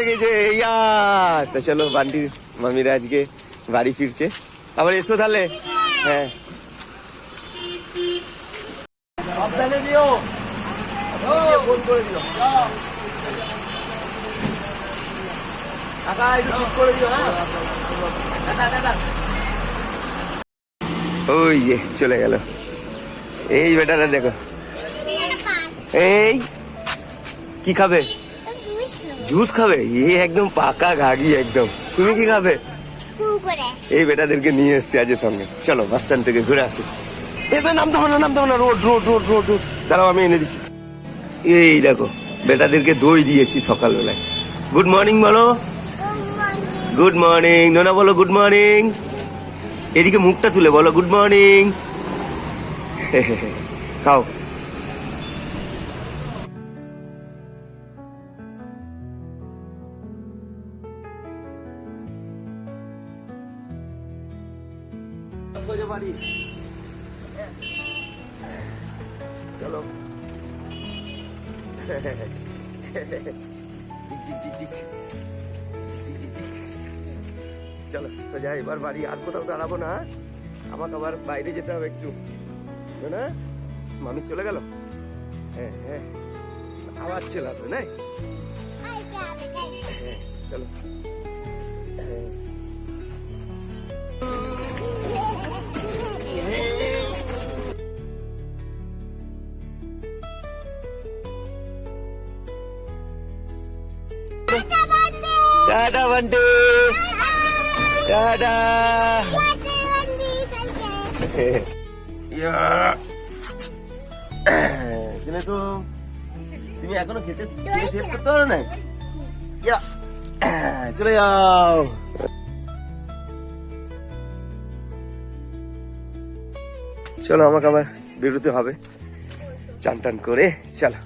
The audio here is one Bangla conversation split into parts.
গেছে ইয়া। তা চলো বান্টির মামিরা আজকে বাড়ি ফিরছে, আবার এসো তাহলে। হ্যাঁ সাবধানে দিও, ফোন করে দিও কাকা, একটু ঠিক করে দিও। হ্যাঁ ওই যে চলে গেল এই বেটারা, দেখো এই কি খাবে, জুস খাবে, এ একদম পাকা ঘাগি একদম। তুমি কি খাবে? এই বেটাদেরকে নিয়ে এসছি আজ সঙ্গে, চলো বাস স্ট্যান্ড থেকে ঘুরে আসি। নামতে হবে না, নামতে হবে না, road road road road road, দাঁড়াও আমি এনে দিচ্ছি। এই দেখো বেটাদেরকে দই দিয়েছি সকালবেলায়। গুড মর্নিং বলো, গুড মর্নিং। নোনা বলো গুড মর্নিং, এদিকে মুখটা তুলে বলো গুড মর্নিং। খাও। চলো চলো সোজা এবার বাড়ি, আর কোথাও দাঁড়াবো না। আমাকে আবার বাইরে যেতে হবে একটু, না মামি চলে গেল। হ্যাঁ হ্যাঁ আবার চলে আসবে না। হ্যাঁ চলো। Tata Bunty, tata. তো তুমি এখনো খেতে শেষ করতে পারো না, চলে যাও। চলো আমাকে আবার বেরোতে হবে, চান টান করে। চলো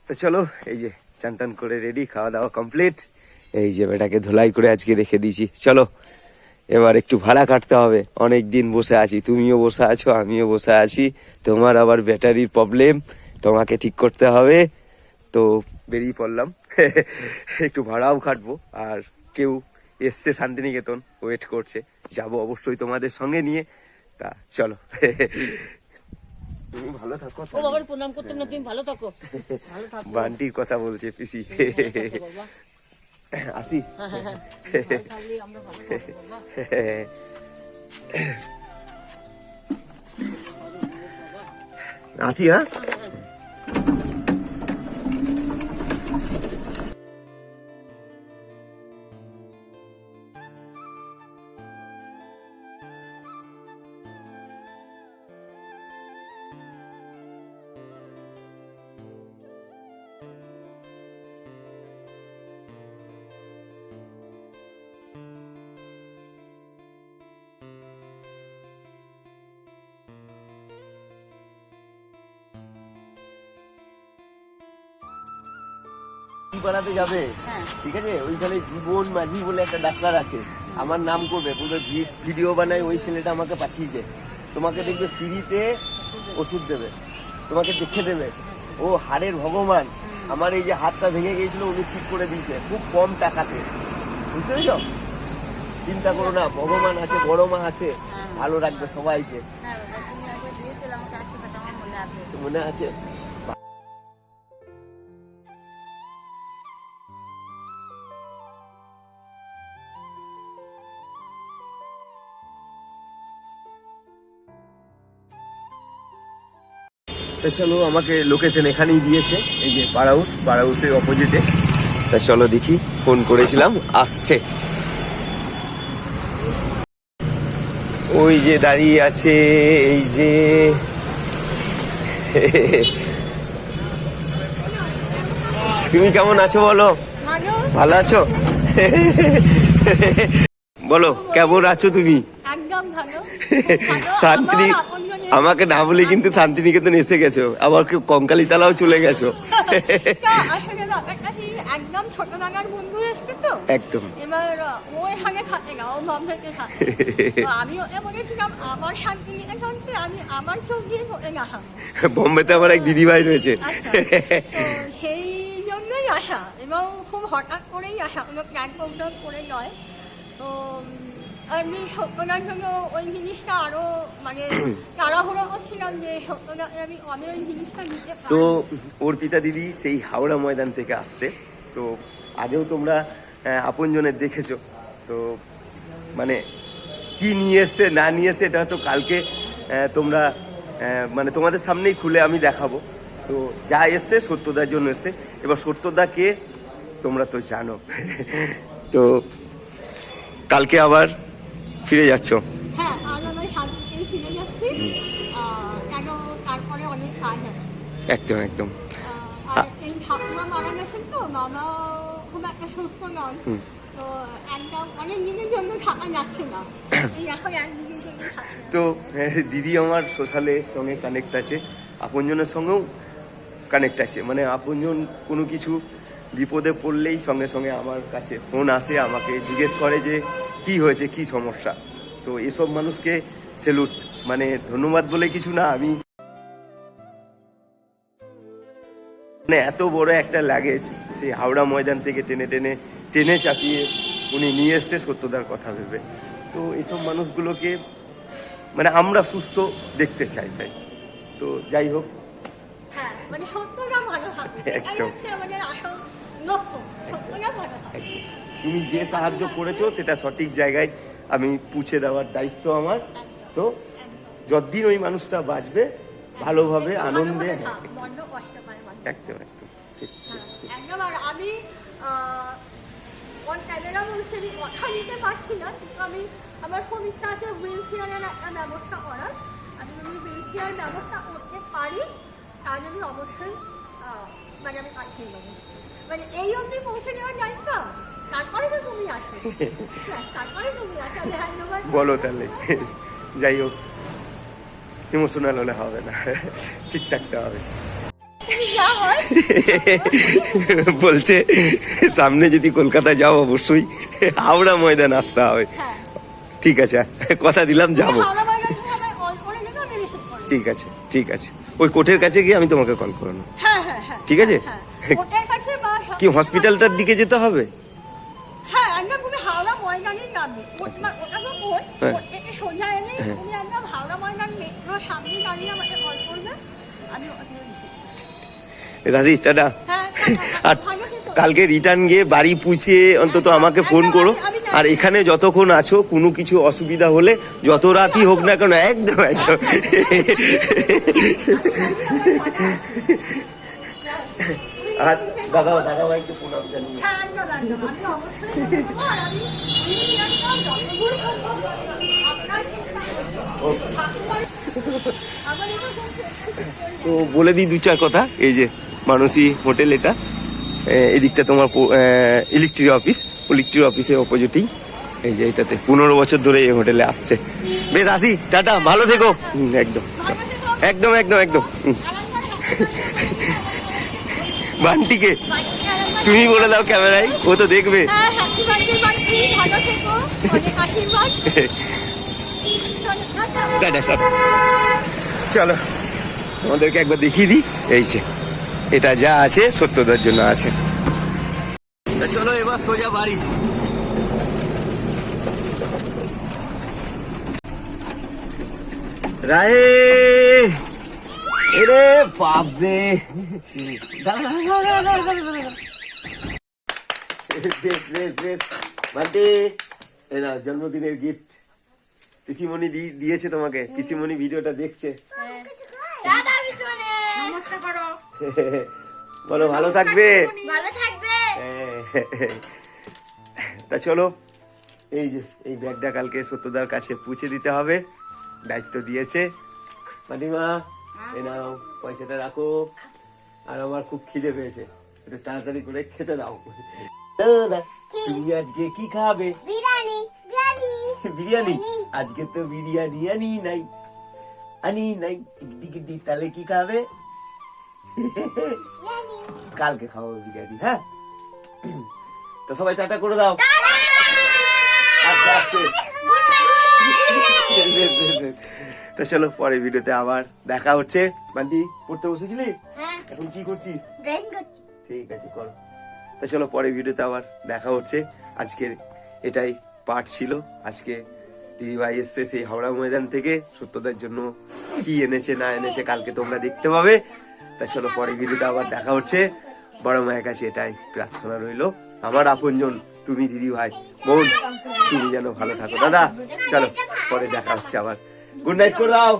তো চলো, এই যে চান টান করে রেডি, খাওয়া দাওয়া কমপ্লিট। এই যে বেটাকে ধোলাই করে আজকে রেখে দিয়েছি। চলো এবার একটু ভাড়া কাটতে হবে, অনেক দিন বসে আছি, তুমিও বসে আছো আমিও বসে আছি। তোমার আবার ব্যাটারির প্রবলেম, তোমাকে ঠিক করতে হবে। তো বেরিয়ে পড়লাম, একটু ভাড়াও খাটবো। আর কেউ এসছে শান্তিনিকেতন, ওয়েট করছে, যাবো অবশ্যই তোমাদের সঙ্গে নিয়ে। তা চলো। তুমি ভালো থাকো। ও বাবার প্রণাম করতে না, তুমি ভালো থাকো। বান্টির কথা বলছে পিসি। আসি। আসি। হ্যাঁ পাড়াতে যাবে, ঠিক আছে? ওইখানে জীবন মাঝি বলে একটা ডাক্তার আছে, আমার নাম করবে, পুরো ভিডিও বানায়, ওই ছেলেটা আমাকে পাঠিয়েছে। তোমাকে দেখবে ফ্রিতে ওষুধ দেবে, তোমাকে দেখে দেবে। ও হাড়ের ভগবান, আমার এই যে হাতটা ভেঙে গিয়েছিল উনি ঠিক করে দিয়েছে খুব কম টাকাতে, বুঝতে পেরেছ? চিন্তা করো না, ভগবান আছে, বড় মা আছে, ভালো রাখবে সবাইকে। মনে আছে? চলো আমাকে লোকেশন এখানেই দিয়েছে, এই যে পাড়া হাউসের অপোজিটে। তা চলো দেখি, ফোন করেছিলাম, আসছে। ওই যে দাঁড়িয়ে আছে, এই যে তুমি কেমন আছো বলো? ভালো আছো? বলো কেমন আছো তুমি? শান্তিনি আমাকে না বলে কিন্তু শান্তিনিকেতন এসে গেছো, আবার কেউ কঙ্কালী তালাও চলে গেছো। একদম ছোটবেলার বন্ধু এসছে তো, একদম এবার ওইখানে থাকে না, ও বম্বেতে থাকে। আমিও বলেছিলাম আমার শান্তিনিকেতনতে আমি আমার চোখ দিয়ে না, বম্বেতে আমার এক দিদিভাই রয়েছে, সেই জন্যই করেই আসা এবং খুব হঠাৎ করেই আসা, কোনো প্ল্যান প্রোগ্রাম করে নয়। তো আমি সত্যটার জন্য ওই জিনিসটা আরও মানে তাড়াহুড়ো করছিলাম যে সত্যটাকে আমি ওই জিনিসটা নিতে তো পারি। অর্পিতা দিদি সেই হাওড়া ময়দান থেকে আসছে। তো আগেও তোমরা আপনজনের দেখেছো। তো মানে কি নিয়ে এসছে না নিয়ে এসছে এটা তো কালকে তোমরা মানে তোমাদের সামনেই খুলে আমি দেখাবো। তো যা এসছে সত্যদার জন্য এসছে। এবার সত্যদা কে তোমরা তো জানো। তো কালকে আবার ফিরে যাচ্ছ? হ্যাঁ, আজ আমার শান্তিতেই ফিরে যাচ্ছি, কেন তারপরে অনেক কাজ আছে। একদম একদম। আর এই ঠাকুমা মারা গেছেন, তো মামা খুব একটা সুস্থ নন, তো একদম অনেক দিনের জন্য থাকা যাচ্ছে না, এই এখন একদিনের জন্য থাকা তো দিদি আমার সোশ্যালের সঙ্গে কানেক্ট আছে, আপনজনের সঙ্গেও কানেক্ট আছে। মানে আপনজন কোনো কিছু বিপদে পড়লেই সঙ্গে সঙ্গে আমার কাছে ফোন আসে, আমাকে জিজ্ঞেস করে যে কি হয়েছে, কি সমস্যা। তো এসব মানুষকে স্যালুট, মানে ধন্যবাদ বলে কিছু না, আমি মানে এত বড় একটা লাগেজ সেই হাওড়া ময়দান থেকে টেনে চাপিয়ে উনি নিয়ে এসছে সত্যদার কথা ভেবে। তো এইসব মানুষগুলোকে মানে আমরা সুস্থ দেখতে চাই ভাই। তো যাই হোক, হ্যাঁ, মানে সত্যটা ভালো থাকবে, এটাই একদম। হচ্ছে আমাদের আসল লক্ষ্য, সত্যটা ভালো থাকবে। তুমি যে সাহায্য করেছো সেটা সঠিক জায়গায় আমি পৌঁছে দেওয়ার দায়িত্ব আমার। তো যতদিন ওই মানুষটা বাঁচবে ভালোভাবে আনন্দে, বড্ড কষ্ট পায় মানুষ। একদম একদম ঠিক। হ্যাঁ, একদম। আর আমি অন ক্যামেরা বলছি আমি কথা দিতে পারছি না, কিন্তু আমি আমার খুব ইচ্ছা আছে হুইল চেয়ারের একটা ব্যবস্থা করার। আমি যদি হুইল চেয়ার ব্যবস্থা করতে পারি তাহলে আমি অবশ্যই মানে আমি পাঠিয়ে দেবো। মানে এই অবধি পৌঁছে দেওয়ার দায়িত্ব তারপরে তো তুমি আছো, তারপরে তুমি আছো, আমি ধন্যবাদ বলো তাহলে। যাই হোক, ইমোশনাল হলে হবে না, ঠিক থাকতে হবে। যা হয় বলছে সামনে যদি কলকাতা যাও অবশ্যই হাওড়া ময়দান আসতে হবে। হ্যাঁ, ঠিক আছে, কথা দিলাম যাবো। হাওড়া বাজার থেকে আমায় কল করে দেবে, আমি রিসিভ করবো। ঠিক আছে ঠিক আছে, ওই কোর্টের কাছে গিয়ে আমি তোমাকে কল করবো। হ্যাঁ হ্যাঁ হ্যাঁ, ঠিক আছে। হ্যাঁ, ওটার কাছে বা কি হসপিটালটার দিকে যেতে হবে? হ্যাঁ, একদম তুমি হাওড়া ময়দানেই নামবে। ওটা তো কোর্ট, হ্যাঁ। কোর্ট থেকে সোজা এলেই তুমি একদম হাওড়া ময়দান মেট্রোর সামনে দাঁড়িয়ে আমাকে কল করবে, আমি ওখানে রিসিভ করবো। রাজি, টাটা। হ্যাঁ, আর ভালো থেকো। কালকে রিটার্ন গিয়ে বাড়ি পুছে অন্তত আমাকে ফোন করো। আর এখানে যতক্ষণ আছো কোনো কিছু অসুবিধা হলে যত রাতই হোক না কেন, একদম একদম। আর দাদা ভাইকে শোনাও জানি। হ্যাঁ, একদম একদম, আমি অবশ্যই বলবো। আর আমি একদম যতদূর সম্ভব আপনার চেষ্টা করবো। আমার এটা খুব চেষ্টা করবো। তো বলে দিই দু চার কথা। এই যে মানসী হোটেল, এটা এদিকটা তোমার ইলেকট্রিক অফিসের অপোজিটেই। এই যে এটাতে 15 বছর ধরে এই হোটেলে আসছে। বেশ আসি, টাটা, ভালো থেকো। একদম ভালো থেকো। একদম একদম একদম। বান্টিকে তুমি বলে দাও ক্যামেরায়, ও তো দেখবে। হ্যাঁ, হ্যাপি বার্থডে বান্টি, ভালো থেকো, অনেক আশীর্বাদ। Tata tata. চলো আমাদেরকে একবার দেখিয়ে দিই। এই যে এটা যা আছে সত্যদার জন্য আছে। তা চলো এবার সোজা বাড়ি। রায়ে এরে বাপরে, জন্মদিনের গিফট পিসিমণি দিয়েছে তোমাকে। পিসিমণি ভিডিওটা দেখছে। নমস্কার করো। বলো ভালো থাকবে। ভালো থাকবে। তা চলো, এই যে এই ব্যাগটা কালকে সত্যদার কাছে পৌঁছে দিতে হবে, দায়িত্ব দিয়েছে। মাটিমা এই নাও, পয়সাটা রাখো। আর আমার খুব খিদে পেয়েছে, একটু তাড়াতাড়ি করে খেতে দাও। তুমি আজকে কি খাবে? বিরিয়ানি বিরিয়ানি? আজকে তো বিরিয়ানি আনি নাই। টিকি তাহলে কি খাবে? কালকে খাবো বিরিয়ানি। হ্যাঁ, তো সবাই টাটা করে দাও। আস্তে আস্তে। তো চলো পরে ভিডিওতে আবার দেখা হচ্ছে। বান্টি পড়তে বসেছিলি? হ্যাঁ, এখন কি করছিস? ড্রয়িং করছি। ঠিক আছে, করো। তা চলো পরে ভিডিওতে আবার দেখা হচ্ছে। আজকের এটাই পার্ট ছিল। আজকে দিদিভাই এসছে সেই হাওড়া ময়দান থেকে, সত্যতার জন্য কি এনেছে না এনেছে কালকে তোমরা দেখতে পাবে। তা চলো পরে ভিডিওতে আবার দেখা হচ্ছে। বড় মায়ের কাছে এটাই প্রার্থনা রইলো, আমার আপনজন তুমি দিদিভাই বোন, তুমি যেন ভালো থাকো। দাদা চলো পরে দেখা হচ্ছে আবার, গুড নাইট করে দাও।